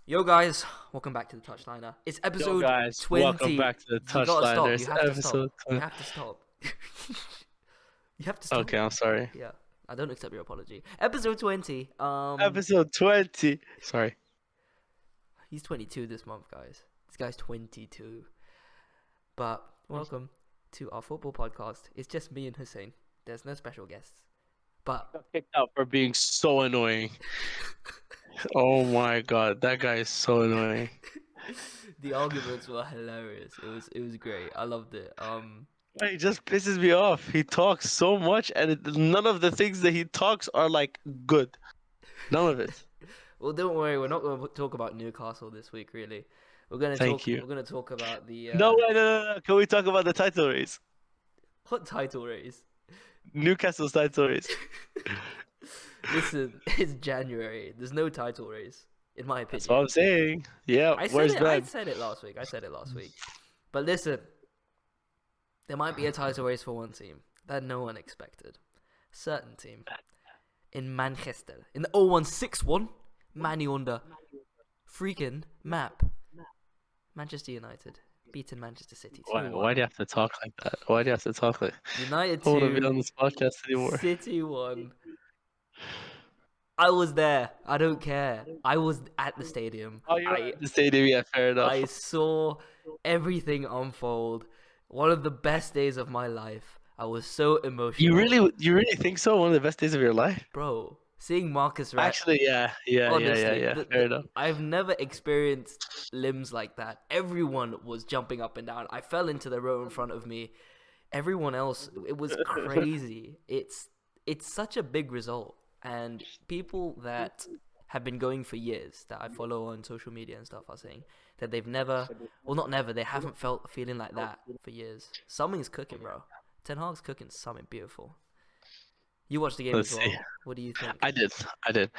Yo guys, welcome back to the Touchliner. It's Yo, episode guys, welcome 20. back to the You gotta stop. You Touchliners have to stop. episode You 20. have to stop. You have to stop. Okay, I'm sorry. Yeah, I don't accept your apology. Episode 20. Episode 20. Sorry. He's 22 this month, guys. This guy's 22. But welcome to our football podcast. It's just me and Hussein. There's no special guests. But Got kicked out for being so annoying. Oh my god, that guy is so annoying. the arguments were hilarious. It was great. I loved it. He just pisses me off. He talks so much, and none of the things that he talks are like good. None of it. Well, don't worry. We're not going to talk about Newcastle this week, really. We're gonna Thank talk. you. We're gonna talk about the No, wait, no. Can we talk about the title race? what title race? Newcastle's title race. Listen, it's January. There's no title race, in my That's what opinion. I'm saying. Yeah, I said where's it. I Ben? said it last week. But listen, there might be a title race for one team that no one expected. Certain team in Manchester in the 0161 Man under freaking map. Manchester United beating Manchester City 2-1. Why do you have to talk like that? Why do you have to talk like United I don't want to be 2, on this podcast anymore. City 1. I was there. I don't care. I was at the stadium. Oh, you're at the stadium. Yeah, fair enough. I saw everything unfold. One of the best days of my life. I was so emotional. You really think so? One of the best days of your life? Bro, seeing Marcus Rashford. Actually, yeah. Honestly, Fair enough. I've never experienced limbs like that. Everyone was jumping up and down. I fell into the row in front of me. Everyone else, it was crazy. It's such a big result. And people that have been going for years, that I follow on social media and stuff, are saying that they've never, well, not never, they haven't felt a feeling like that for years. Something's cooking, bro. Ten Hag's cooking something beautiful. You watched the game Let's as well. see. What do you think? I did.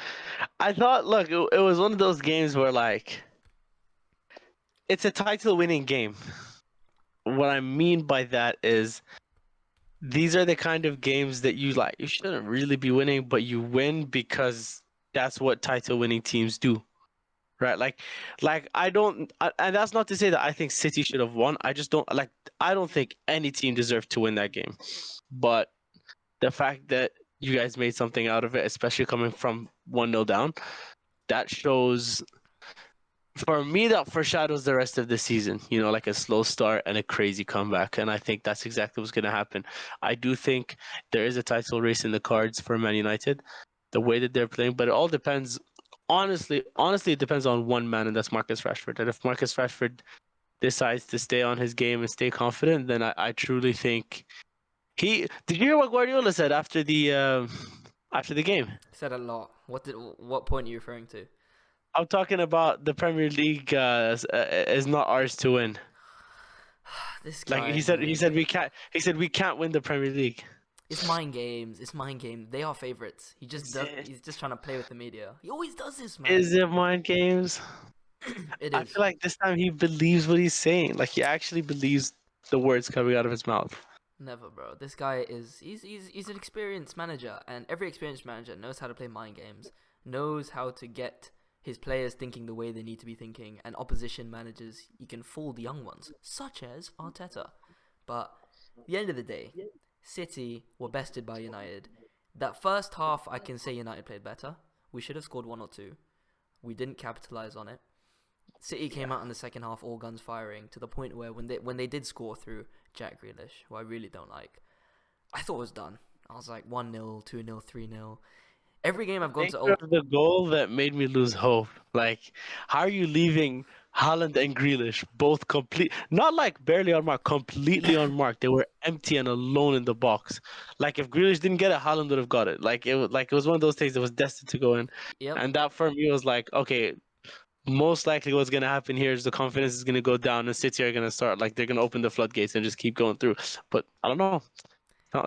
I thought, look, it was one of those games where, like, it's a title-winning game. What I mean by that is these are the kind of games that you shouldn't really be winning, but you win because that's what title-winning teams do. Right, and that's not to say that I think City should have won. I just don't like. I don't think any team deserved to win that game. But the fact that you guys made something out of it, especially coming from 1-0 down, that shows. For me, that foreshadows the rest of the season. You know, like a slow start and a crazy comeback, and I think that's exactly what's going to happen. I do think there is a title race in the cards for Man United, the way that they're playing, but it all depends. Honestly, it depends on one man, and that's Marcus Rashford. And if Marcus Rashford decides to stay on his game and stay confident, then I truly think he. Did you hear what Guardiola said after the game? Said a lot. What point are you referring to? I'm talking about the Premier League is not ours to win. This Like guy, he said, man. we can't win the Premier League. It's mind games. It's mind games. They are favorites. He just Is does. it? He's just trying to play with the media. He always does this, man. Is it mind games? It I is. feel like this time he believes what he's saying. Like he actually believes the words coming out of his mouth. Never, bro. This guy is. He's an experienced manager, and every experienced manager knows how to play mind games. Knows how to get his players thinking the way they need to be thinking, and opposition managers, you can fool the young ones, such as Arteta. But at the end of the day, City were bested by United. That first half, I can say United played better. We should have scored one or two. We didn't capitalize on it. City came out in the second half, all guns firing, to the point where when they did score through Jack Grealish, who I really don't like, I thought it was done. I was like 1-0, 2-0, 3-0. Every game I've gone Think to Old. of the goal that made me lose hope. Like, how are you leaving Haaland and Grealish both complete, not like barely on mark, completely on mark? They were empty and alone in the box. Like, if Grealish didn't get it, Haaland would have got it. Like it was one of those things that was destined to go in. Yep. And that for me was like, okay, most likely what's gonna happen here is the confidence is gonna go down and City are gonna start like they're gonna open the floodgates and just keep going through. But I don't know.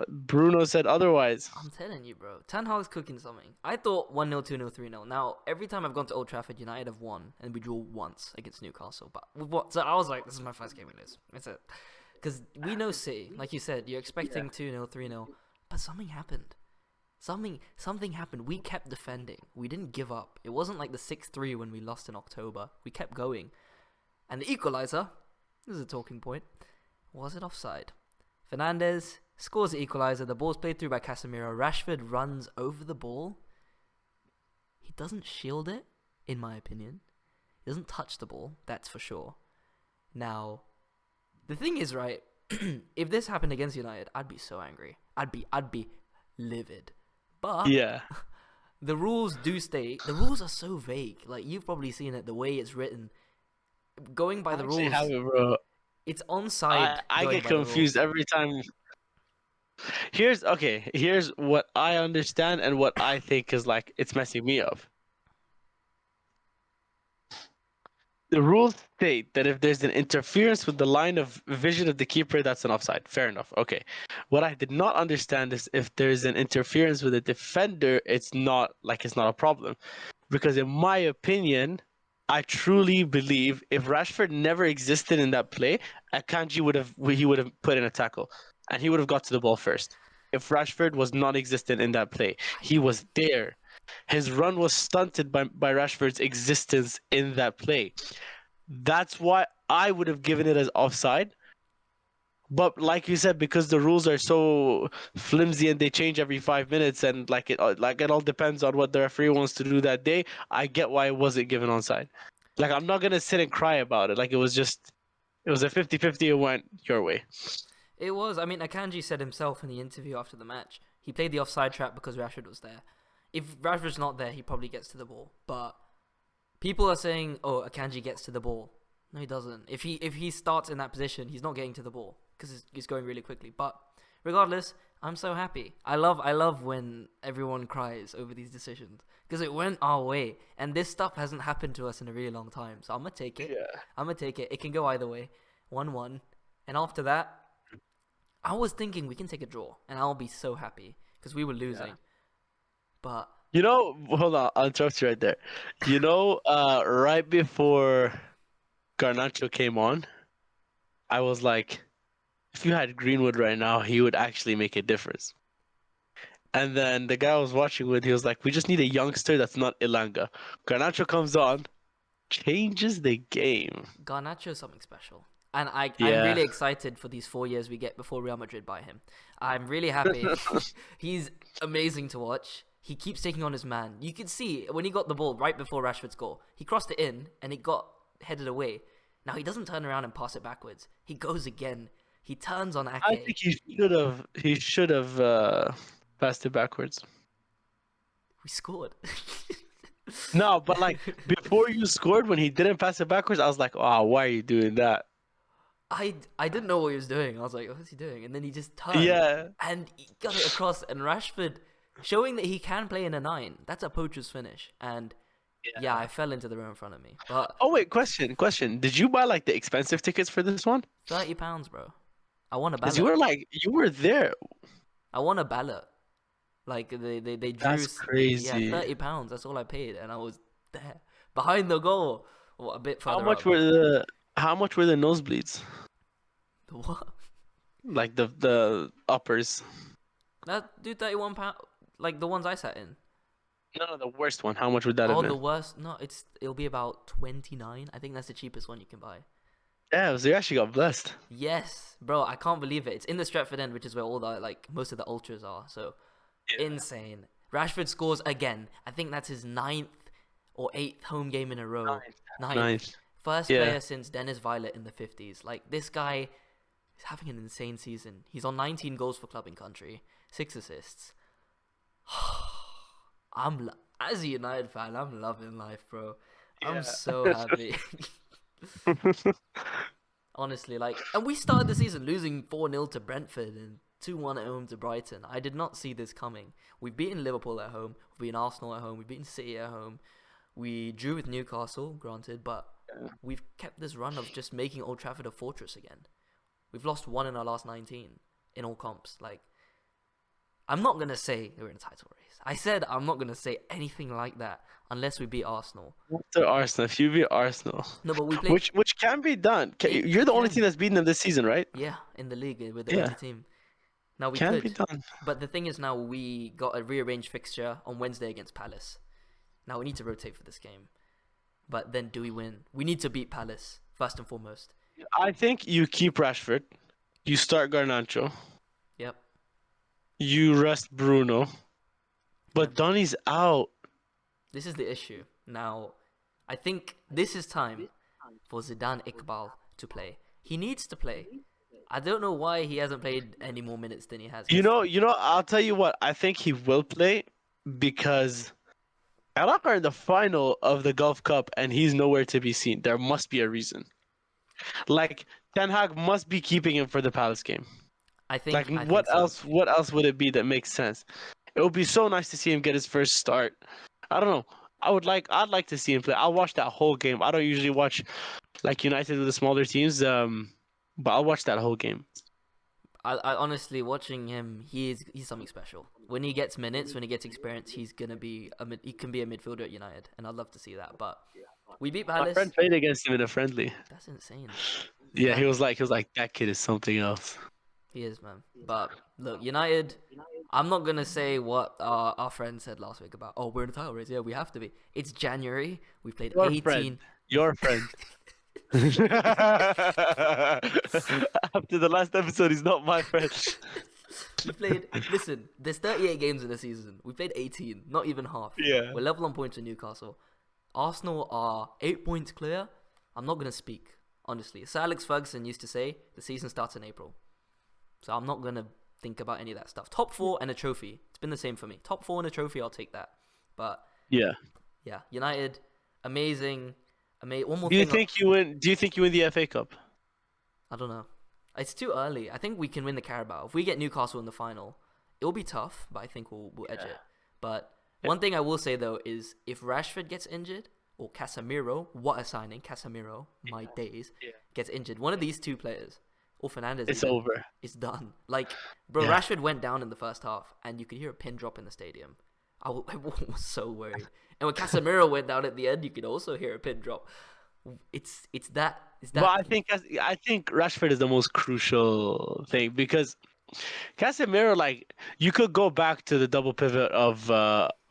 Bruno said otherwise. I'm telling you, bro. Ten Hag's cooking something. I thought 1-0, 2-0, 3-0. Now, every time I've gone to Old Trafford, United have won, and we drew once against Newcastle. But with what? So I was like, this is my first game we lose. That's it. Because we know City. Like you said, you're expecting 2-0, 3-0. But something happened. Something happened. We kept defending. We didn't give up. It wasn't like the 6-3 when we lost in October. We kept going. And the equalizer, this is a talking point, was it offside? Fernandes scores the equalizer. The ball's played through by Casemiro. Rashford runs over the ball. He doesn't shield it, in my opinion. He doesn't touch the ball, that's for sure. Now, the thing is, right, if this happened against United, I'd be so angry. I'd be livid. But Yeah. the rules do state, the rules are so vague. Like, you've probably seen it, the way it's written. Going by the Actually rules, have it, bro. it's onside I going get by the confused rules. every time. Here's what I understand and what I think is like it's messing me up. The rules state that if there's an interference with the line of vision of the keeper, that's an offside. Fair enough. Okay. What I did not understand is if there's an interference with a defender, it's not a problem. Because in my opinion, I truly believe if Rashford never existed in that play, Akanji would have put in a tackle and he would have got to the ball first. If Rashford was non-existent in that play, he was there. His run was stunted by Rashford's existence in that play. That's why I would have given it as offside. But like you said, because the rules are so flimsy and they change every 5 minutes, and it all depends on what the referee wants to do that day. I get why it wasn't given onside. Like I'm not gonna sit and cry about it. Like it was a 50-50. It went your way. It was. I mean, Akanji said himself in the interview after the match, he played the offside trap because Rashford was there. If Rashford's not there, he probably gets to the ball. But people are saying, "Oh, Akanji gets to the ball." No, he doesn't. If he starts in that position, he's not getting to the ball because it's going really quickly. But regardless, I'm so happy. I love when everyone cries over these decisions because it went our way, and this stuff hasn't happened to us in a really long time. So I'm gonna take it. Yeah. I'm gonna take it. It can go either way. 1-1, and after that, I was thinking we can take a draw, and I'll be so happy because we were losing. Yeah. But Hold on, I'll interrupt you right there. Right before Garnacho came on, I was like, if you had Greenwood right now, he would actually make a difference. And then the guy I was watching with, he was like, we just need a youngster that's not Ilanga. Garnacho comes on, changes the game. Garnacho is something special. And I'm Yeah. really excited for these 4 years we get before Real Madrid buy him. I'm really happy. He's amazing to watch. He keeps taking on his man. You could see when he got the ball right before Rashford's goal, he crossed it in and it got headed away. Now he doesn't turn around and pass it backwards. He goes again. He turns on I Ake. think he should have passed it backwards. We scored. No, but like before you scored, when he didn't pass it backwards, I was like, oh, why are you doing that? I didn't know what he was doing. I was like, what's he doing? And then he just turned Yeah. and he got it across. And Rashford, showing that he can play in a 9, that's a poacher's finish. And yeah, I fell into the row in front of me. But Oh wait, question. Did you buy like the expensive tickets for this one? £30, bro. I won a Because ballot. you were there. I won a ballot. Like they drew. That's crazy. Yeah, £30. That's all I paid, and I was there behind the goal. Well, a bit How further much up. were the how much were the nosebleeds? The what? Like the uppers. That do £31. Like the ones I sat in. No, the worst one. How much would that have Oh, been? the worst. No, it'll be about 29. I think that's the cheapest one you can buy. Yeah, so you actually got blessed. Yes, bro. I can't believe it. It's in the Stretford End, which is where all the most of the ultras are. So insane. Rashford scores again. I think that's his 9th or 8th home game in a row. Ninth. Nice. First Yeah. player since Dennis Violet in the 50s. Like, this guy is having an insane season. He's on 19 goals for club and country, 6 assists. As a United fan, I'm loving life, bro. I'm Yeah. so happy. Honestly, and we started the season losing 4-0 to Brentford and 2-1 at home to Brighton. I did not see this coming. We've beaten Liverpool at home, we've beaten Arsenal at home, we've beaten City at home. We drew with Newcastle, granted, but we've kept this run of just making Old Trafford a fortress again. We've lost 1 in our last 19 in all comps. I'm not going to say we're in a title race. I said I'm not going to say anything like that unless we beat Arsenal. After Arsenal, if you beat Arsenal, No, but we played... which can be done. You're the only team that's beaten them this season, right? Yeah, in the league, we're the Yeah. only team. Now we Can be could, done. but the thing is now we got a rearranged fixture on Wednesday against Palace. Now we need to rotate for this game. But then do we win? We need to beat Palace first and foremost. I think you keep Rashford. You start Garnacho. Yep. You rest Bruno. But Yep. Donny's out. This is the issue. Now, I think this is time for Zidane Iqbal to play. He needs to play. I don't know why he hasn't played any more minutes than he has. I'll tell you what. I think he will play because Iraq are in the final of the Gulf Cup and he's nowhere to be seen. There must be a reason. Like Ten Hag must be keeping him for the Palace game. Like I what think so. else? What else would it be that makes sense? It would be so nice to see him get his first start. I don't know. I'd like to see him play. I'll watch that whole game. I don't usually watch like United with the smaller teams. But I'll watch that whole game. I honestly watching him, he's something special. When he gets minutes, when he gets experience, he can be a midfielder at United, and I'd love to see that. But we beat My Palace. friend played against him in a friendly. That's insane. Yeah, Zidane, he was like that kid is something else. he is, man. But look, United. I'm not gonna say what our friend said last week about. Oh, we're in the title race. Yeah, we have to be. It's January. We played Your 18. friend. Your friend. After the last episode, he's not my friend. We played. Listen, there's 38 games in the season. We played 18, not even half. Yeah. We're level on points with Newcastle. Arsenal are 8 points clear. I'm not gonna speak honestly. Sir Alex Ferguson used to say the season starts in April, so I'm not gonna think about any of that stuff. Top 4 and a trophy. It's been the same for me. Top 4 and a trophy, I'll take that. But Yeah. yeah, United, amazing. One more Do you thing. think you win? Do you think you win the FA Cup? I don't know. It's too early. I think we can win the Carabao. If we get Newcastle in the final, it'll be tough, but I think we'll edge it. But one thing I will say though is if Rashford gets injured or Casemiro, what a signing, Casemiro, my days, gets injured. One of these two players, or Fernandes, It's even, over. it's done. Like, bro, Yeah. Rashford went down in the first half, and you could hear a pin drop in the stadium. I was so worried. And when Casemiro went down at the end, you could also hear a pin drop. It's that. But I think Rashford is the most crucial thing because Casemiro, like you could go back to the double pivot of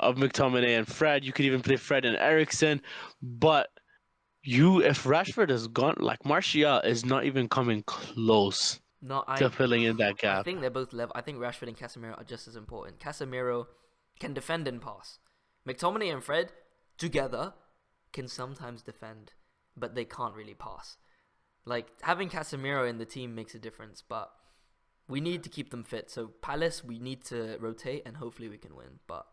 McTominay and Fred. You could even play Fred and Eriksson, but if Rashford is gone, like Martial is not even coming close No, to filling in that I gap. think they're both level. I think Rashford and Casemiro are just as important. Casemiro can defend and pass. McTominay and Fred together can sometimes defend, but they can't really pass. Like having Casemiro in the team makes a difference, but we need to keep them fit. So Palace, we need to rotate and hopefully we can win. But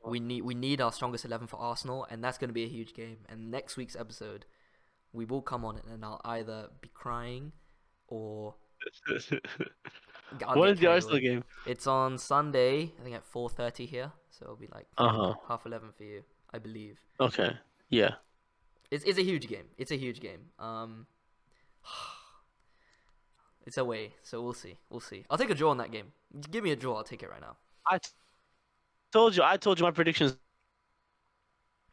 we need our strongest 11 for Arsenal, and that's going to be a huge game. And next week's episode, we will come on it, and I'll either be crying or I'll What get is the carried Arsenal away. game? It's on Sunday, I think at 4:30 here, so it'll be like Uh-huh. 11:30 for you, I believe. Okay. Yeah. It's a huge game. It's a huge game. It's away, so we'll see. We'll see. I'll take a draw on that game. Give me a draw, I'll take it right now. I told you my prediction is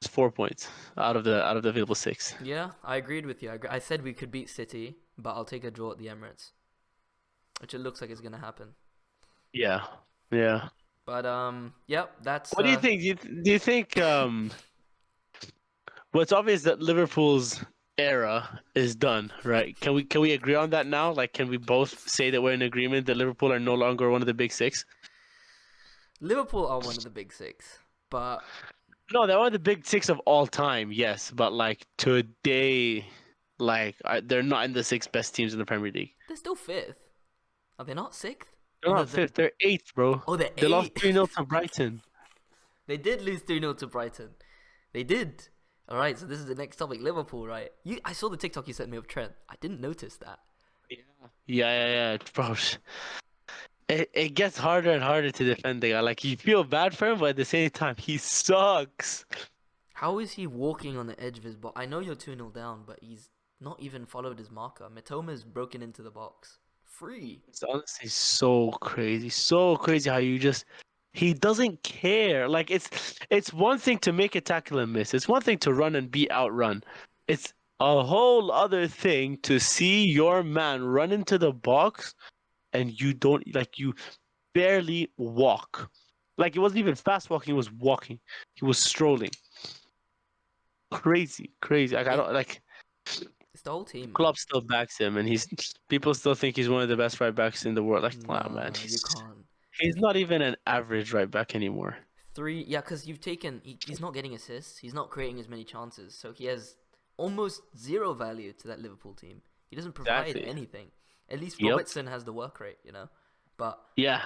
4 points out of the available 6. Yeah, I agreed with you. I said we could beat City, but I'll take a draw at the Emirates, which it looks like is gonna happen. Yeah. Yeah. But yep, that's. What do you think? Do you think well, it's obvious that Liverpool's era is done, right? Can we agree on that now? Like, can we both say that we're in agreement that Liverpool are no longer one of the big 6? Liverpool are one of the big 6, but No, they're one of the big 6 of all time, yes. But like today, like they're not in the 6 best teams in the Premier League. they're still 5th. Are they not 6th? They're not 5th. They're 8th, bro. Oh, they're They lost 8th. 3-0 to Brighton. They did lose 3-0 to Brighton. They did. All right, so this is the next topic, Liverpool, right? I saw the TikTok you sent me of Trent. I didn't notice that. Yeah, bro. It gets harder and harder to defend the guy. Like you feel bad for him, but at the same time, he sucks. How is he walking on the edge of his box? I know you're 2-0 down, but he's not even followed his marker. Mitoma's broken into the box. Free. It's honestly so crazy how he doesn't care. Like it's one thing to make a tackle and miss. It's one thing to run and be outrun. It's a whole other thing to see your man run into the box and you don't like barely walk. Like it wasn't even fast walking; he was walking. He was strolling. Crazy, crazy. Like I It don't like. it's the whole team, man. Klopp still backs him, and he's people still think he's one of the best right backs in the world. Like, wow, man, Nah, you can't. he's not even an average right back anymore. Three, yeah, because you've taken. He's not getting assists. He's not creating as many chances, so he has almost zero value to that Liverpool team. He doesn't provide Exactly. anything. At least Yep. Robertson has the work rate, But Yeah.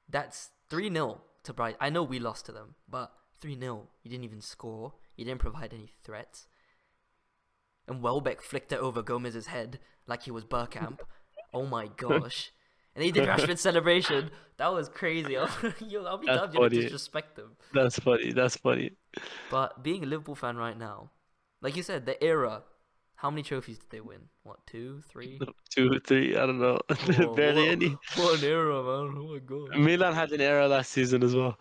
that's 3-0 to Brighton. I know we lost to them, but 3-0. You didn't even score. You didn't provide any threats. And Welbeck flicked it over Gomez's head like he was Burkamp. Oh my gosh. And he did Rashford's celebration. That was crazy. I'll be That's damned you didn't funny. disrespect them. That's funny. That's funny. But being a Liverpool fan right now, like you said, the era, how many trophies did they win? What, 2, 3? 2, 3. I don't know. Oh, Barely any. what an era, man. Oh my gosh. Milan had an era last season as well.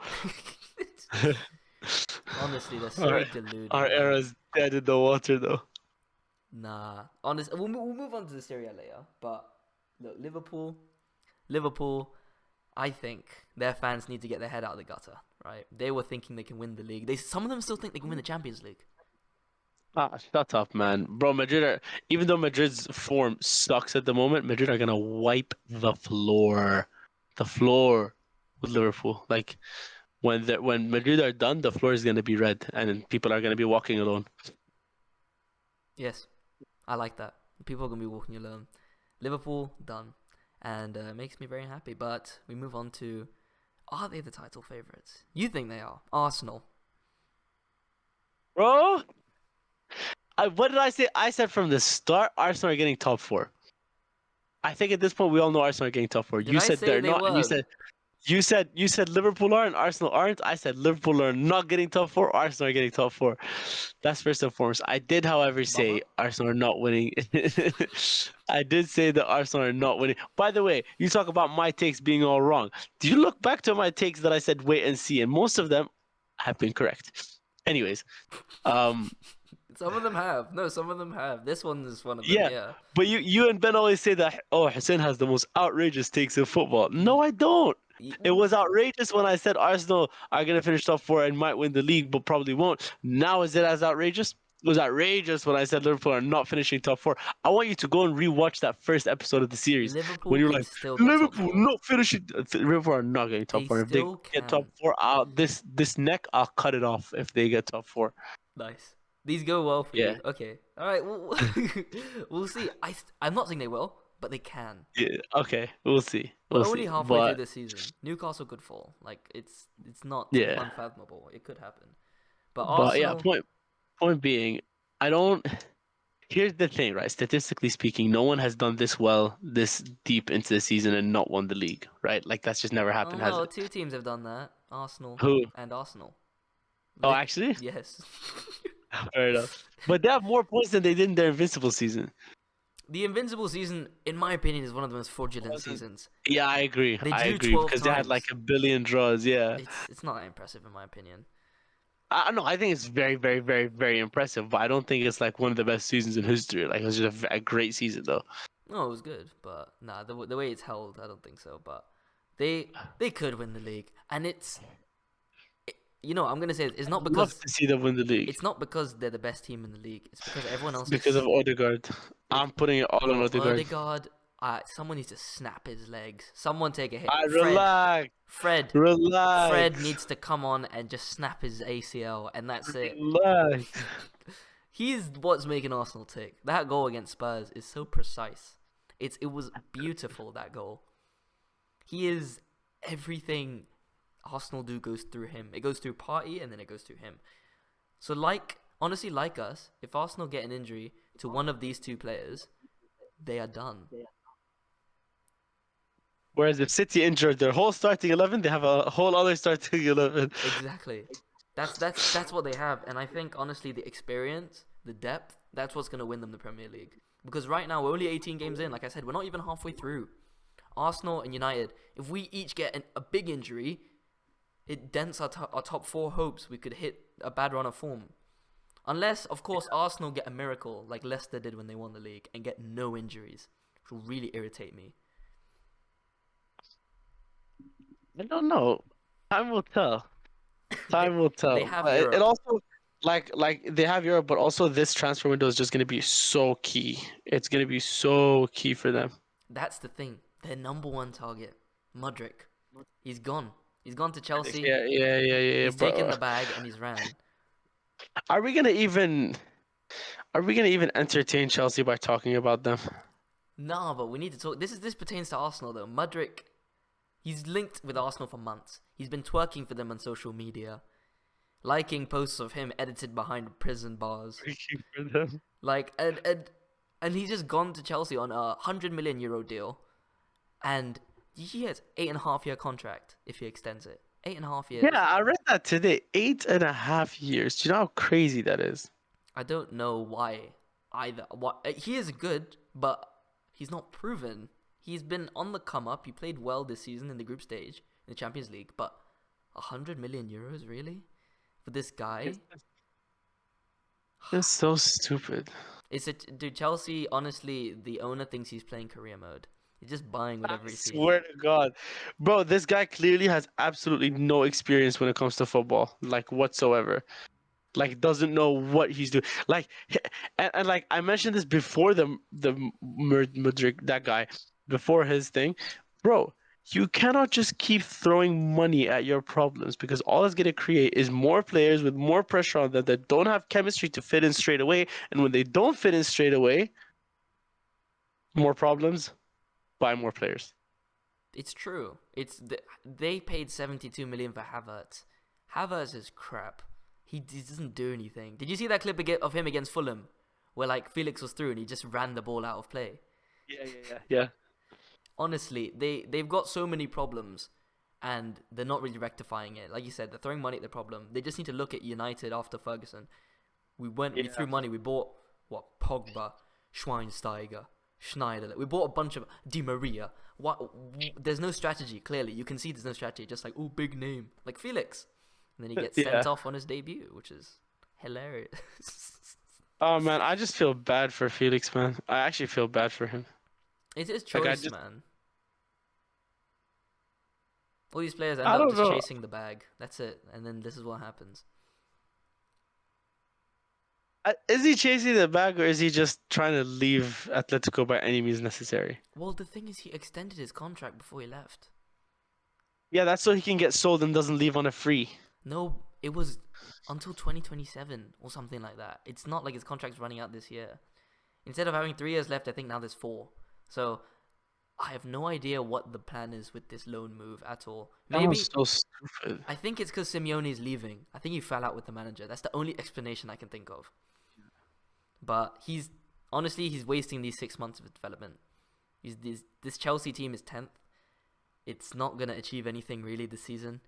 Honestly, they're so Our deluded, our man. era's dead in the water though. Nah. Honestly, we'll move on to the Serie A later. But look, Liverpool, I think their fans need to get their head out of the gutter, right? They were thinking they can win the league. Some of them still think they can win the Champions League. Shut up, man. Bro, even though Madrid's form sucks at the moment, Madrid are gonna wipe the floor. The floor with Liverpool. Like when Madrid are done, the floor is gonna be red and people are gonna be walking alone. Yes, I like that. People are gonna be walking alone. Liverpool done, and it makes me very happy. But we move on to, are they the title favorites? You think they are? Arsenal. Bro, what did I say? I said from the start, Arsenal are getting top four. I think at this point we all know Arsenal are getting top four. Did You I said say they're they not, and were? you said Liverpool are and Arsenal aren't. I said Liverpool are not getting top four. Arsenal are getting top four. That's first and foremost. I did, however, say Bummer. Arsenal are not winning. I did say that Arsenal are not winning. By the way, you talk about my takes being all wrong. Do you look back to my takes that I said wait and see, and most of them have been correct. Anyways, um, Some of them have. No, some of them have. This one is one of them. yeah, Yeah. but you and Ben always say that Hussein has the most outrageous takes in football. No, I don't. Ye- It was outrageous when I said Arsenal are gonna finish top four and might win the league, but probably won't. Now is it as outrageous? It was outrageous when I said Liverpool are not finishing top four. I want you to go and rewatch that first episode of the series Liverpool when you're can like, still get top Liverpool four. not finishing. Liverpool are not getting top They four. If they still get top can. four, this neck I'll cut it off if they get top four. Nice. These go well for Yeah, you. Okay. All right. We'll see. I'm not saying they will, but they can. yeah. Okay, we'll see. We're We'll only see. halfway through But this season. Newcastle could fall. Like it's not yeah, unfathomable. It could happen. But but yeah. Arsenal, Point being, I don't. Here's the thing, right? Statistically speaking, no one has done this well this deep into the season and not won the league, right? Like that's just never oh happened, has no, it? two teams have done that. Arsenal Who? and Arsenal. Oh, Lit actually, yes. fair enough. But they have more points than they did in their invincible season. The Invincible season, in my opinion, is one of the most fraudulent Wasn't- seasons. Yeah, I agree. They I drew agree 12 because they had like times. a billion draws. Yeah, It's not that impressive in my opinion. I know. I think it's very, very, very, very impressive, but I don't think it's like one of the best seasons in history. Like it was just a great season, though. No, it was good, but nah, the way it's held, I don't think so. But they could win the league, and I'm gonna say it's not I'd love because to see them win the league they're the best team in the league. It's because everyone else because is of Odegaard. like, I'm putting it all on bro, Odegaard. Odegaard. Someone needs to snap his legs. Someone take a hit. I relax, Fred, Fred relax. needs to come on and just snap his ACL, and that's it. Relax. He's what's making Arsenal tick. That goal against Spurs is so precise. It was beautiful, that goal. He is everything Arsenal do goes through him. It goes through Partey and then it goes through him. So honestly, like us, if Arsenal get an injury to one of these two players, they are done. Whereas if City injured their whole starting 11, they have a whole other starting 11. Exactly. That's what they have, and I think honestly the experience, the depth, that's what's gonna win them the Premier League. Because right now we're only 18 games in. Like I said, we're not even halfway through. Arsenal and United, if we each get a big injury, it dents our top four hopes we could hit a bad run of form. Unless, of course, Arsenal get a miracle like Leicester did when they won the league and get no injuries, which will really irritate me. I don't know. Time will tell. they Time will they tell. have But it Europe. also like they have Europe, but also this transfer window is just going to be so key. It's going to be so key for them. That's the thing. Their number one target, Mudrick. He's gone. He's gone to Chelsea. Yeah, He's taken bro. the bag and he's ran. Are we gonna even are we gonna even entertain Chelsea by talking about them? Nah, but we need to talk. This pertains to Arsenal though. Mudrick, he's linked with Arsenal for months. He's been twerking for them on social media, liking posts of him edited behind prison bars. Freaking for them. Like and he's just gone to Chelsea on a €100 million deal, and he has 8.5 year contract if he extends it. 8.5 years. Yeah, I read that today. 8.5 years. Do you know how crazy that is? I don't know why either. What he is good, but he's not proven. He's been on the come up. He played well this season in the group stage in the Champions League, but €100 million really for this guy? It's so stupid. Is it? Dude, Chelsea? Honestly, the owner thinks he's playing career mode. He's just buying I whatever he sees. swear to God. Bro, this guy clearly has absolutely no experience when it comes to football, like whatsoever. Like doesn't know what he's doing. Like, and like I mentioned this before Mudrik, that guy, before his thing, bro. You cannot just keep throwing money at your problems because all it's gonna create is more players with more pressure on them that don't have chemistry to fit in straight away. And when they don't fit in straight away, more problems, buy more players. It's true. They paid 72 million for Havertz. Havertz is crap. He doesn't do anything. Did you see that clip of him against Fulham, where like Felix was through and he just ran the ball out of play? Yeah. Honestly, they've got so many problems, and they're not really rectifying it. Like you said, they're throwing money at the problem. They just need to look at United after Ferguson. We Yeah. threw money. We bought what Pogba, Schweinsteiger, Schneider. We bought a bunch of Di Maria. What? There's no strategy. Clearly, you can see there's no strategy. Just like, oh, big name like Felix, and then he gets Yeah. sent off on his debut, which is hilarious. Oh man, I just feel bad for Felix, man. I actually feel bad for him. It's his Like choice, man. All these players end I up don't just know. chasing the bag. That's it, and then this is what happens. Is he chasing the bag or is he just trying to leave Atletico by any means necessary? Well, the thing is, he extended his contract before he left. Yeah, that's so he can get sold and doesn't leave on a free. No, it was until 2027 or something like that. It's not like his contract's running out this year. Instead of having 3 years left, I think now there's 4. So I have no idea what the plan is with this loan move at all. That Maybe was so stupid. I think it's because Simeone's leaving. I think he fell out with the manager. That's the only explanation I can think of. But he's wasting these 6 months of development. This Chelsea team is 10th. It's not gonna achieve anything really this season,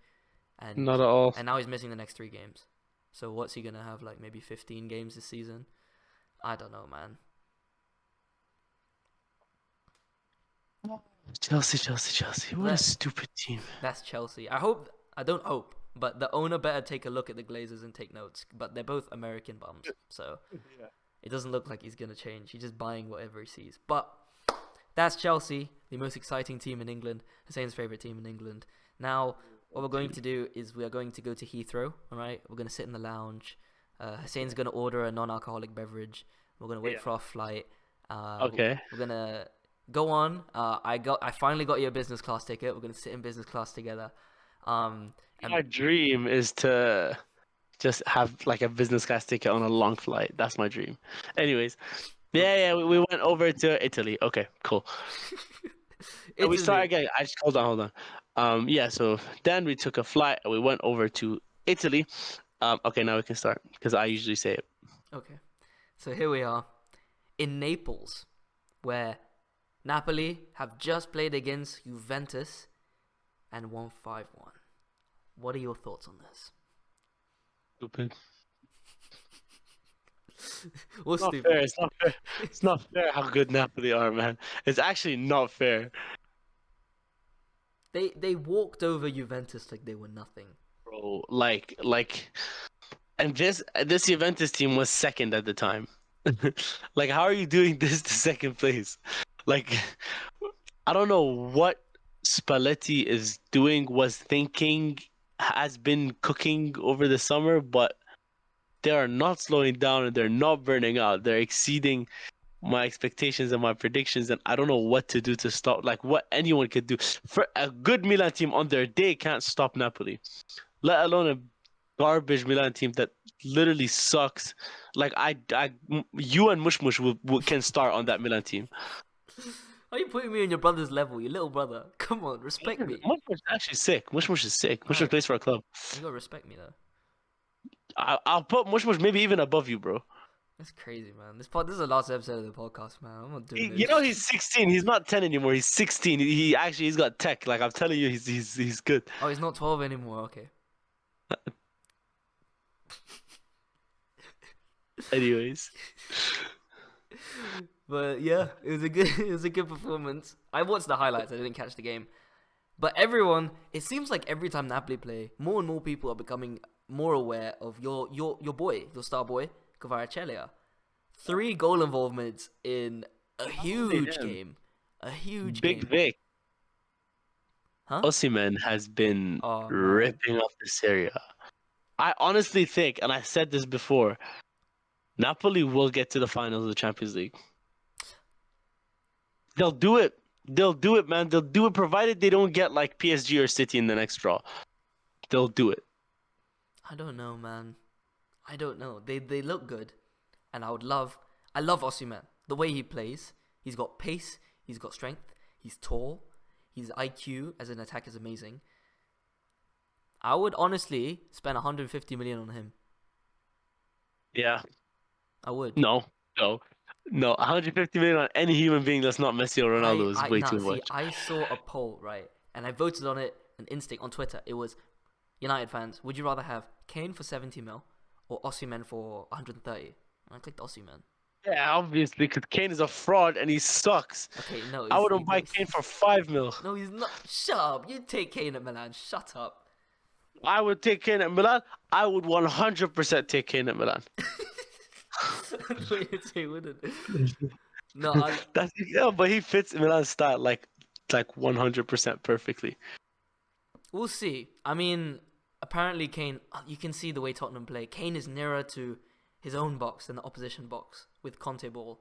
and Not at all. now he's missing the next 3 games. So what's he gonna have, like maybe 15 games this season? I don't know, man. Chelsea. What a That stupid team. that's Chelsea. I don't hope, but the owner better take a look at the Glazers and take notes. But they're both American bums, so it doesn't look like he's gonna change. He's just buying whatever he sees. But that's Chelsea, the most exciting team in England, Hussein's favorite team in England. Now, what we're going to do is we are going to go to Heathrow. All right, we're going to sit in the lounge. Hussein's going to order a non-alcoholic beverage. We're going to wait for our flight. Okay. We're going to go on. I finally got you a business class ticket. We're going to sit in business class together. And My dream is to just have like a business class ticket on a long flight. That's my dream. Anyways, we went over to Italy. Okay, cool. And we started again. I just hold on. Yeah. So then we took a flight and we went over to Italy. Okay, now we can start because I usually say it. Okay, so here we are in Naples, where Napoli have just played against Juventus and won 5-1. What are your thoughts on this? Stupid. What's Not stupid? fair. It's not fair. It's not fair how good Napoli are, man. It's actually not fair, They walked over Juventus like they were nothing. bro. And this Juventus team was second at the time. Like, how are you doing this to second place? Like, I don't know what Spalletti is doing, was thinking, has been cooking over the summer, but they are not slowing down and they're not burning out. They're exceeding my expectations and my predictions, and I don't know what to do to stop. Like what anyone could do for a good Milan team on their day can't stop Napoli, let alone a garbage Milan team that literally sucks. Like you and Mushmush can start on that Milan team. Why are you putting me on your brother's level, your little brother? Come on, respect me. Mushmush is actually sick. Mushmush is sick. Mushmush Alright, plays for a club. you gotta respect me though. I'll put Mushmush maybe even above you, bro. That's crazy, man. This is the last episode of the podcast, man. I'm not doing You know this. he's 16. He's not 10 anymore. He's 16. He actually he's got tech. Like I'm telling you, he's good. Oh, he's not 12 anymore. Okay. Anyways, But yeah, it was a good it was a good performance. I watched the highlights. I didn't catch the game. But everyone, it seems like every time Napoli play, more and more people are becoming more aware of your boy, your star boy, Kvaratskhelia. 3 goal involvements in a huge game. A huge Big game. Vic Huh? Osimhen has been Oh man. ripping up this area. I honestly think, and I said this before, Napoli will get to the finals of the Champions League. They'll do it. They'll do it, man. They'll do it provided they don't get like PSG or City in the next draw. They'll do it. I don't know, man. I don't know. They look good, and I love Osimhen. The way he plays, he's got pace, he's got strength, he's tall, his IQ as an attacker is amazing. I would honestly spend 150 million on him. Yeah. I would. No. No. No. 150 million on any human being that's not Messi or Ronaldo is way too See, much. I saw a poll, right, and I voted on it, an instinct on Twitter. It was, United fans, would you rather have Kane for 70 mil or Osimhen for 130? And I clicked Osimhen. Yeah, obviously, because Kane is a fraud and he sucks. Okay, no, I wouldn't buy Kane for 5 mil. no, he's not. Shut up! You take Kane at Milan. Shut up. I would take Kane at Milan. I would 100% take Kane at Milan. I thought you'd say wouldn't. No, That's yeah, but he fits Milan's style like 100% perfectly. we'll see. I mean, apparently Kane. You can see the way Tottenham play. Kane is nearer to his own box than the opposition box with Conte ball.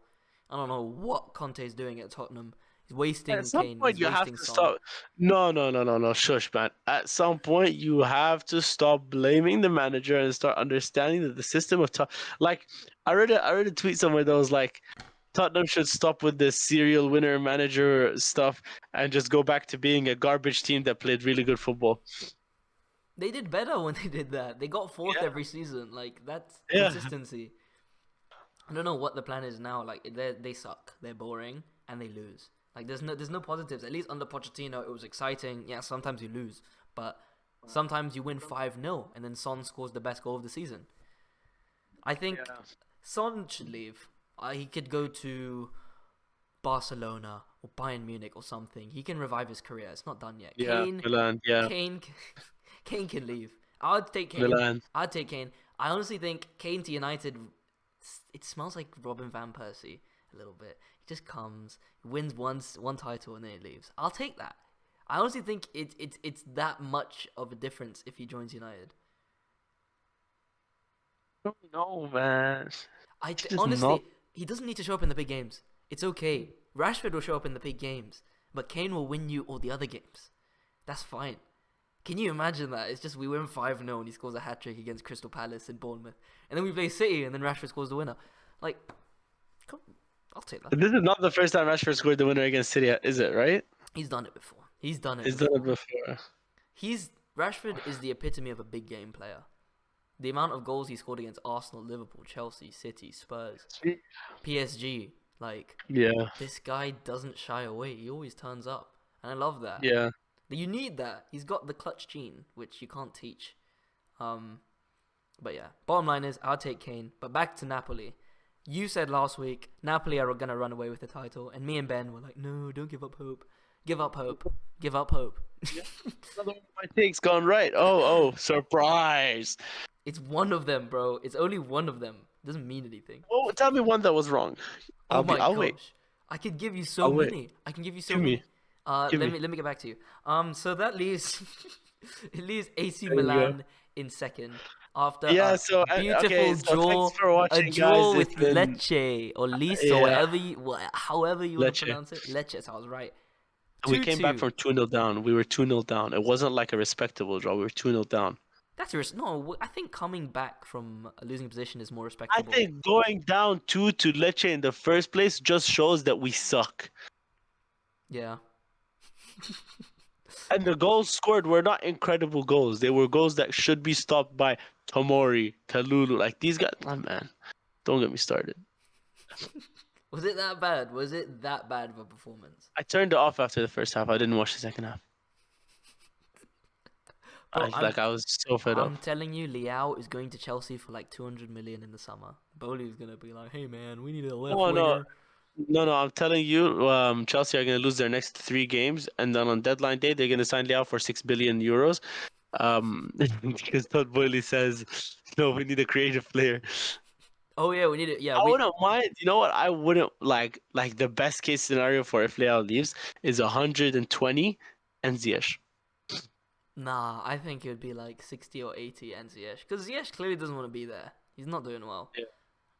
I don't know what Conte is doing at Tottenham. He's wasting At some Kane. point, He's you have wasting to Son. stop. No, shush, man. At some point, you have to stop blaming the manager and start understanding that the system of like, I read a tweet somewhere that was like, Tottenham should stop with this serial winner manager stuff and just go back to being a garbage team that played really good football. They did better when they did that. They got fourth Yeah. every season. Like that's Yeah. consistency. I don't know what the plan is now. Like they suck. They're boring and they lose. Like there's no positives. At least under Pochettino, it was exciting. Yeah, sometimes you lose, but sometimes you win 5-0 and then Son scores the best goal of the season. I think Son should leave. He could go to Barcelona or Bayern Munich or something. He can revive his career. It's not done yet. Yeah, Milan. Yeah, Kane, Kane can leave. I'd take Kane. Milan. I'd take Kane. I honestly think Kane to United, it smells like Robin van Persie a little bit. He just comes, wins one title, and then he leaves. I'll take that. I honestly think it's that much of a difference if he joins United. No, man. Honestly, he doesn't need to show up in the big games. It's okay. Rashford will show up in the big games, but Kane will win you all the other games. That's fine. Can you imagine that? It's just we win 5-0 and he scores a hat-trick against Crystal Palace and Bournemouth. And then we play City and then Rashford scores the winner. Like, come, I'll take that. This is not the first time Rashford scored the winner against City, is it? Right? He's done it before. He's done it He's before. done it before. Rashford is the epitome of a big game player. The amount of goals he scored against Arsenal, Liverpool, Chelsea, City, Spurs, PSG. Like, Yeah. this guy doesn't shy away. He always turns up. And I love that. Yeah. You need that. He's got the clutch gene, which you can't teach. But yeah, bottom line is I'll take Kane. But back to Napoli. You said last week Napoli are going to run away with the title. And me and Ben were like, no, don't give up hope. Give up hope. Give up hope. Another one of my takes gone right. Oh, surprise. It's one of them, bro. It's only one of them. Doesn't mean anything. Well, tell me one that was wrong. Oh my I'll gosh. wait. I could give you so I'll wait. many. I can give you so Give many. me. Give let me. me get back to you. So that leaves it leaves AC There you go. Milan in second after Yeah. a So okay. beautiful So thanks for a watching, guys. draw It's with been Lecce or Lis or yeah. whatever however you want to Lecce. pronounce it. Lecce sounds right. We Two came back two. from 2-0 down. We were 2-0 down. It wasn't like a respectable draw. We were 2-0 down. No. I think coming back from a losing position is more I respectable. think going down 2 to Lecce in the first place just shows that we suck. Yeah. And the goals scored were not incredible goals. They were goals that should be stopped by Tomori, Kalulu. Like these guys, oh man, don't get me started. Was it that bad? Was it that bad of a performance? I turned it off after the first half. I didn't watch the second half. Bro, I was so fed up. I'm telling you, Liao is going to Chelsea for like 200 million in the summer. Bowley's gonna be like, "Hey man, we need a left Oh no, winger." no. I'm telling you, Chelsea are going to lose their next 3 games, and then on deadline day they're going to sign Liao for 6 billion euros. Because Todd Boehly says, no, we need a creative player. Oh yeah, we need it. Yeah, I we. wouldn't mind. You know what? I wouldn't like the best case scenario for if Leao leaves is 120 and Ziyech. Nah, I think it would be like 60 or 80 and Ziyech because Ziyech clearly doesn't want to be there. He's not doing well. Yeah.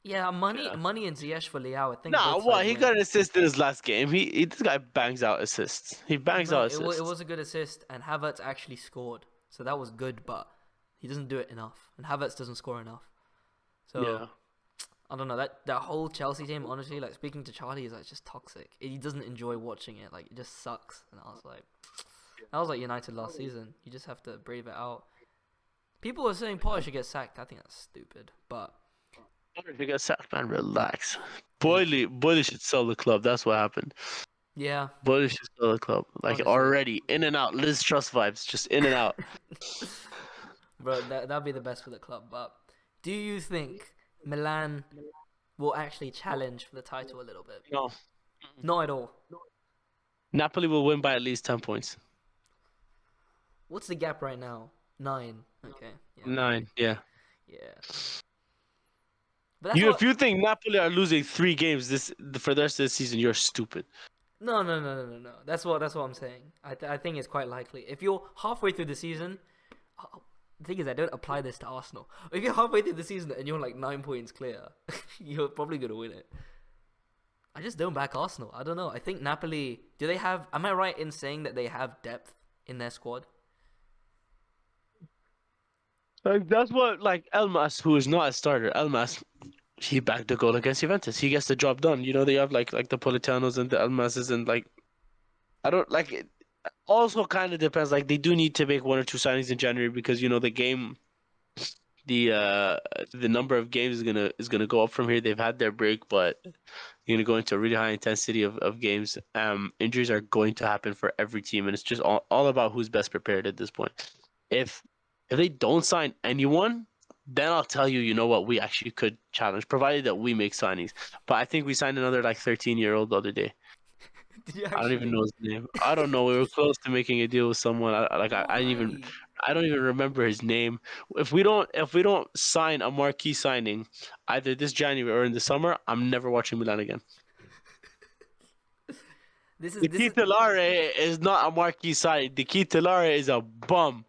Yeah, Yeah. money and Ziyech for Liao. I think Nah, both what? sides He win. got an assist in his last game. This guy bangs out assists. He bangs No, out it assists. was a good assist, and Havertz actually scored, so that was good. But he doesn't do it enough, and Havertz doesn't score enough. So Yeah. I don't know that whole Chelsea team. Honestly, like speaking to Charlie, is like just toxic. He doesn't enjoy watching it. Like it just sucks. And I was like United last season. You just have to brave it out. People are saying Potter should get sacked. I think that's stupid. But If you get sacked, man, relax. yeah, Boyle should sell the club. That's what happened. yeah. Boyle should sell the club. Like Honestly, already in and out. Liz Trust vibes, just in and out. bro, that'd be the best for the club. But do you think Milan will actually challenge for the title a little bit? No, Not at all. Napoli will win by at least 10 points. What's the gap right now? 9. Okay. Yeah, maybe. 9, yeah. Yeah. But that's You, if what. you think Napoli are losing 3 games for the rest of the season, you're stupid. No. That's what I'm saying. I think it's quite likely. If you're halfway through the season, the thing is, I don't apply this to Arsenal. If you're halfway through the season and you're like 9 points clear, you're probably gonna win it. I just don't back Arsenal. I don't know. I think Napoli. Do they have? Am I right in saying that they have depth in their squad? Like that's what like Elmas, who is not a starter, Elmas, he bagged a goal against Juventus. He gets the job done. You know they have like the Politanos and the Elmases and like I don't like it. Also, kind of depends. Like they do need to make 1 or 2 signings in January because you know the game, the number of games is gonna go up from here. They've had their break, but you're gonna go into a really high intensity of games. Injuries are going to happen for every team, and it's just all about who's best prepared at this point. If if they don't sign anyone, then I'll tell you, you know what, we actually could challenge, provided that we make signings. But I think we signed another like 13-year-old the other day. Did you I don't even actually? know his name. I don't know. We were close to making a deal with someone. Why? I don't even remember his name. If we don't sign a marquee signing either this January or in the summer, I'm never watching Milan again. The This is titolare is not a marquee signing. The titolare is a bum.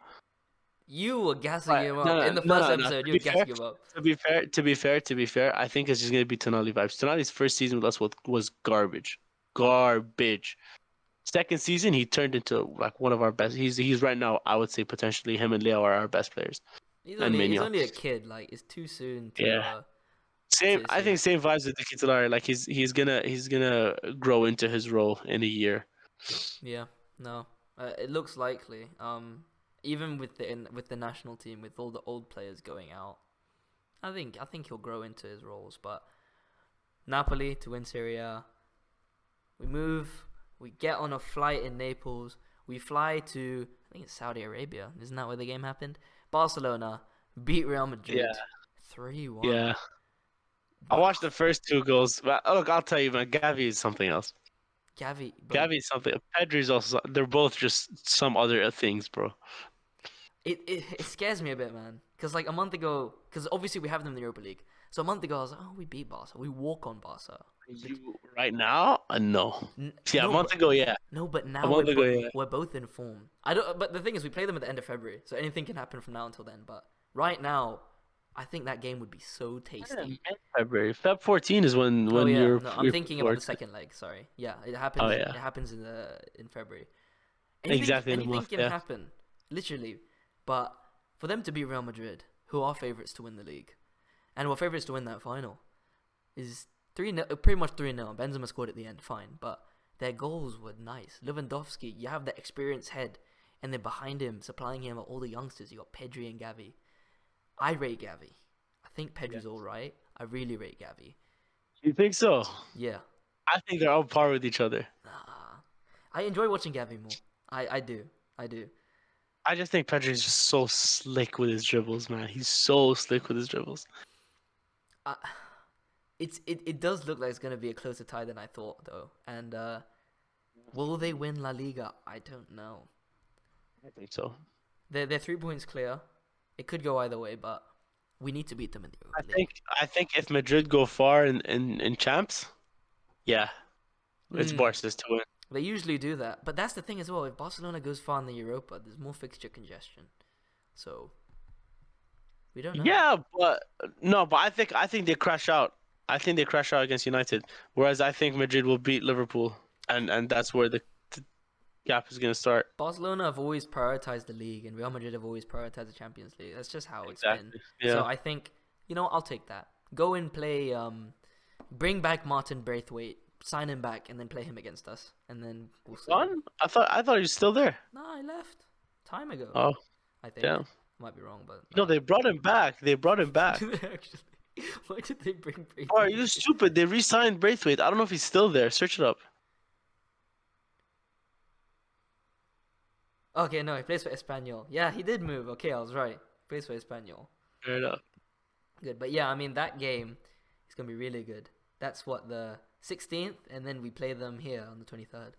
you were gassing But him no, up no, in the no, first no, no. episode. You were gassing him up. To be fair, I think it's just gonna be Tonali vibes. Tonali's first season with us was garbage, garbage. Second season, he turned into like one of our best. He's right now. I would say potentially him and Leo are our best players, and He's Maignan. only a kid. Like it's too soon Yeah, same. to I say. think same vibes with the Kitolari. Like he's gonna grow into his role in a year. Yeah, no, it looks likely. Even with with the national team, with all the old players going out, I think he'll grow into his roles. But Napoli to win Serie A, we move. We get on a flight in Naples. We fly to I think it's Saudi Arabia. Isn't that where the game happened? Barcelona beat Real Yeah, Madrid 3-1. yeah. I But watched the first 2 goals, but look, I'll tell you, man, Gavi is something else. Gavi, bro, Gavi is something. Pedri's also. They're both just some other things, bro. it scares me a bit, man. Because like a month ago, because obviously we have them in the Europa League. So a month ago, I was like, oh, we beat Barca. We walk on Barca. You right now? No. Yeah, a No, month but ago, yeah. no, but A now month ago, yeah. we're both in form. I don't. But the thing is, we play them at the end of February, so anything can happen from now until then. But right now, I think that game would be so Yeah, tasty. February. Feb 14 is when Oh yeah, you're no, I'm you're thinking about the forward to. second leg. Sorry, yeah, it Oh happens. yeah, It happens in February. exactly in a Anything month. can Yeah. happen, literally. But for them to beat Real Madrid, who are favorites to win the league, and were favorites to win that final, is 3-0, pretty much 3-0. Benzema scored at the end, fine, but their goals were nice. Lewandowski, you have the experienced head, and then behind him, supplying him are all the youngsters. You got Pedri and Gavi. I rate Gavi. I think Yeah. Pedri's all right. I really rate Gavi. You think so? Yeah. I think they're on par with each other. Nah. I enjoy watching Gavi more. I do. I do. I just think Pedri is just so slick with his dribbles, man. He's so slick with his dribbles. I, it does look like it's gonna be a closer tie than I thought though. And will they win La Liga? I don't know. I think so. They're 3 points clear. It could go either way, but we need to beat them in the I Europa League. think I think if Madrid go far in champs, yeah, it's Mm, Barca's to win. they usually do that, but that's the thing as well. If Barcelona goes far in the Europa, there's more fixture congestion, so we don't know. Yeah, but no, but I think they crash out. I think they crash out against United. Whereas I think Madrid will beat Liverpool, and that's where the gap is gonna start. Barcelona have always prioritized the league, and Real Madrid have always prioritized the Champions League. That's just how it's been. Exactly. So Yeah. I think I'll take that. Go and play. Bring back Martin Braithwaite, sign him back, and then play him against us, and then we'll see. Gone? I thought he was still there. No, I left time ago. Oh, I think. damn. Might be wrong, but No, they brought him back. They brought him back. did they actually? Why did they bring Oh, are Braithwaite? you stupid? They re-signed Braithwaite. I don't know if he's still there. Search it up. Okay, no, he plays for Espanyol. Yeah, he did move. Okay, I was right. He plays for Espanyol. Fair enough. Good, but yeah, I mean that game is gonna be really good. That's what the 16th, and then we play them here on the 23rd.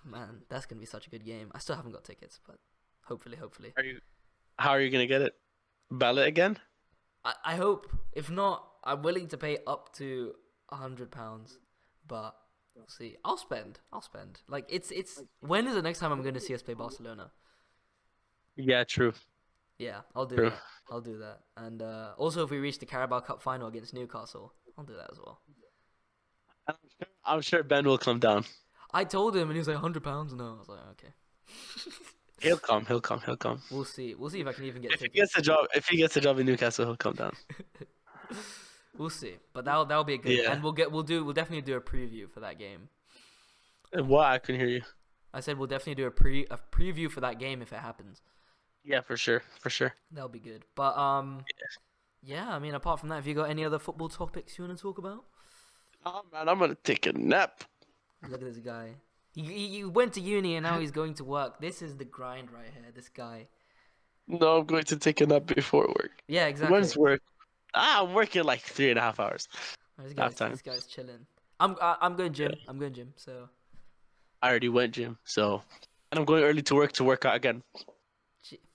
Man, that's gonna be such a good game. I still haven't got tickets, but hopefully. How are you gonna get it? Ballot again? I hope. If not, I'm willing to pay up to £100, but we'll see. I'll spend. Like it's. When is the next time I'm going to see us play Barcelona? Yeah, true. Yeah, I'll do True. that. And also, if we reach the Carabao Cup final against Newcastle, I'll do that as well. I'm sure Ben will come down. I told him, and he was like £100. No, I was like, okay. He'll come. He'll come. He'll come. We'll see. We'll see if I can even get If he tickets. gets a job, in Newcastle, he'll come down. We'll see. But that'll be a good. Yeah. And we'll definitely do a preview for that game. What? I couldn't hear you. I said we'll definitely do a preview for that game if it happens. Yeah, for sure. For sure. That'll be good. But yeah. I mean, apart from that, have you got any other football topics you want to talk about? Oh man, I'm gonna take a nap. Look at this guy. He went to uni and now he's going to work. This is the grind right here. This guy. No, I'm going to take a nap before work. Yeah, exactly. When's work? I'm working like 3.5 hours. Half time. This guy's chilling. I'm going gym. Yeah. I'm going gym. So I already went gym, so and I'm going early to work out again.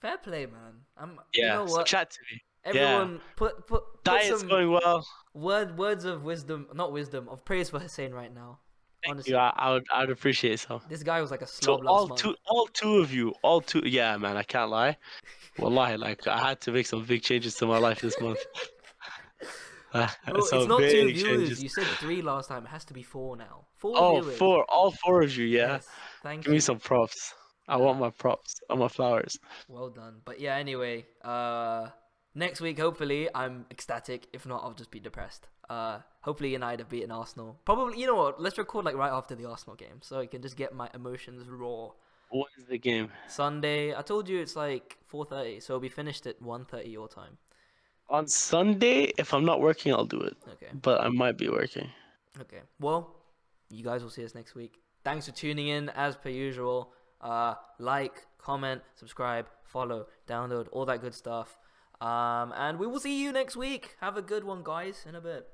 fair play, man. Yeah. You know So what? chat to me. Everyone put Diet's some going well. words of wisdom, not wisdom, of praise for Hussein right now. Thank Honestly, you. I would appreciate so. this guy was like a So slob last month. all two of you, yeah, man, I can't lie. Wallahi, like I had to make some big changes to my life this month. Bro, it's Some not 2 big viewers. changes. You said 3 last time. It has to be 4 now. Oh, Viewers. all four of you, yeah. Yes, thank Give me you. some props. I want my props. I want my flowers. Well done. But yeah, anyway, next week hopefully I'm ecstatic. If not, I'll just be depressed. Hopefully United have beaten Arsenal. Probably, you know what? Let's record like right after the Arsenal game, so I can just get my emotions raw. What is the game? Sunday. I told you it's like 4:30, so it'll be finished at 1:30 your time. On Sunday, if I'm not working, I'll do it. Okay. But I might be working. Okay. Well, you guys will see us next week. Thanks for tuning in as per usual. Like, comment, subscribe, follow, download, all that good stuff. And we will see you next week. Have a good one, guys, in a bit.